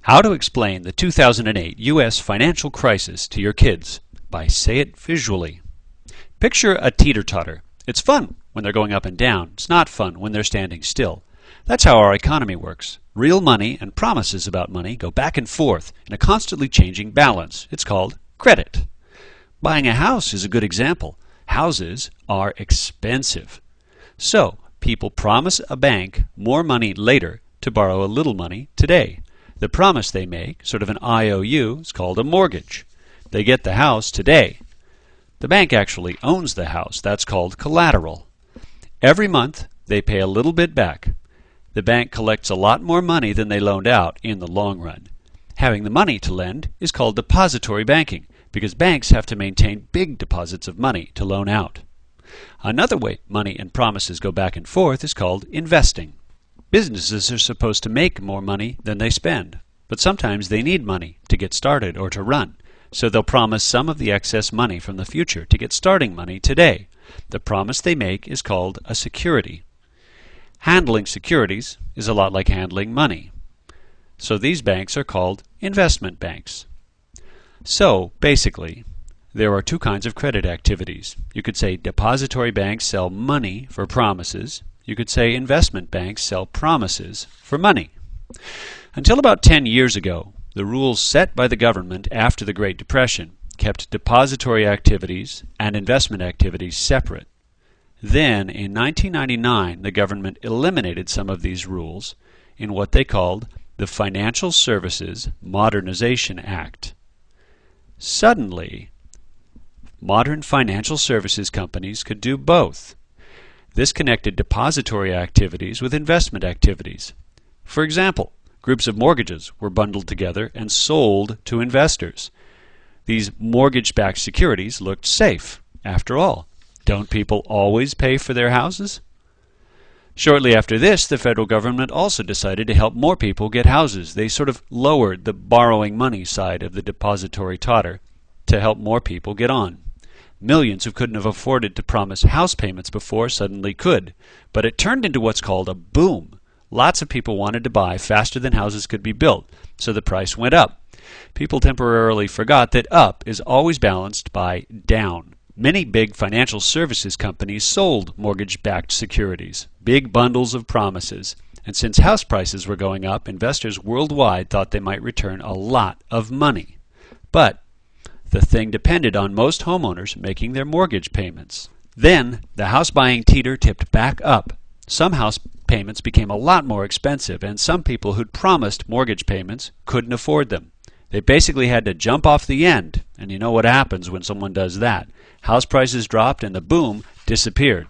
How to explain the 2008 U.S. financial crisis to your kids by Say It Visually. Picture a teeter-totter. It's fun when they're going up and down. It's not fun when they're standing still. That's how our economy works. Real money and promises about money go back and forth in a constantly changing balance. It's called credit. Buying a house is a good example. Houses are expensive. So, people promise a bank more money later to borrow a little money today. The promise they make, sort of an IOU, is called a mortgage. They get the house today. The bank actually owns the house. That's called collateral. Every month, they pay a little bit back. The bank collects a lot more money than they loaned out in the long run. Having the money to lend is called depository banking, because banks have to maintain big deposits of money to loan out. Another way money and promises go back and forth is called investing. Businesses are supposed to make more money than they spend, but sometimes they need money to get started or to run, so they'll promise some of the excess money from the future to get starting money today. The promise they make is called a security. Handling securities is a lot like handling money. So these banks are called investment banks. So, basically, there are two kinds of credit activities. You could say depository banks sell money for promises. You could say investment banks sell promises for money. Until about 10 years ago, the rules set by the government after the Great Depression kept depository activities and investment activities separate. Then, in 1999, the government eliminated some of these rules in what they called the Financial Services Modernization Act. Suddenly, modern financial services companies could do both. This connected depository activities with investment activities. For example, groups of mortgages were bundled together and sold to investors. These mortgage-backed securities looked safe. After all, don't people always pay for their houses? Shortly after this, the federal government also decided to help more people get houses. They sort of lowered the borrowing money side of the depository totter to help more people get on. Millions who couldn't have afforded to promise house payments before suddenly could. But it turned into what's called a boom. Lots of people wanted to buy faster than houses could be built, so the price went up. People temporarily forgot that up is always balanced by down. Many big financial services companies sold mortgage-backed securities, big bundles of promises. And since house prices were going up, investors worldwide thought they might return a lot of money. But the thing depended on most homeowners making their mortgage payments. Then, the house buying teeter tipped back up. Some house payments became a lot more expensive, and some people who'd promised mortgage payments couldn't afford them. They basically had to jump off the end, and you know what happens when someone does that. House prices dropped and the boom disappeared.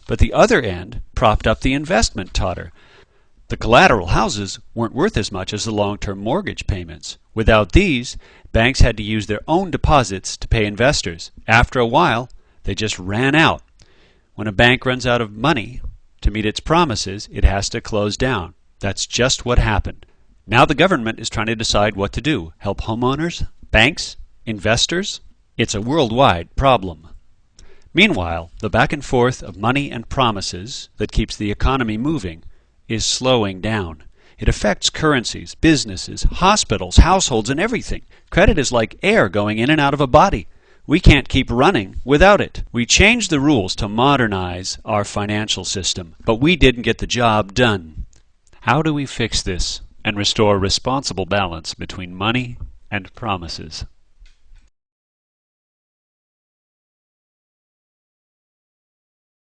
But the other end propped up the investment totter. The collateral houses weren't worth as much as the long-term mortgage payments. Without these, banks had to use their own deposits to pay investors. After a while, they just ran out. When a bank runs out of money to meet its promises, it has to close down. That's just what happened. Now the government is trying to decide what to do. Help homeowners? Banks? Investors? It's a worldwide problem. Meanwhile, the back and forth of money and promises that keeps the economy moving is slowing down. It affects currencies, businesses, hospitals, households, and everything. Credit is like air going in and out of a body. We can't keep running without it. We changed the rules to modernize our financial system, but we didn't get the job done. How do we fix this and restore responsible balance between money and promises?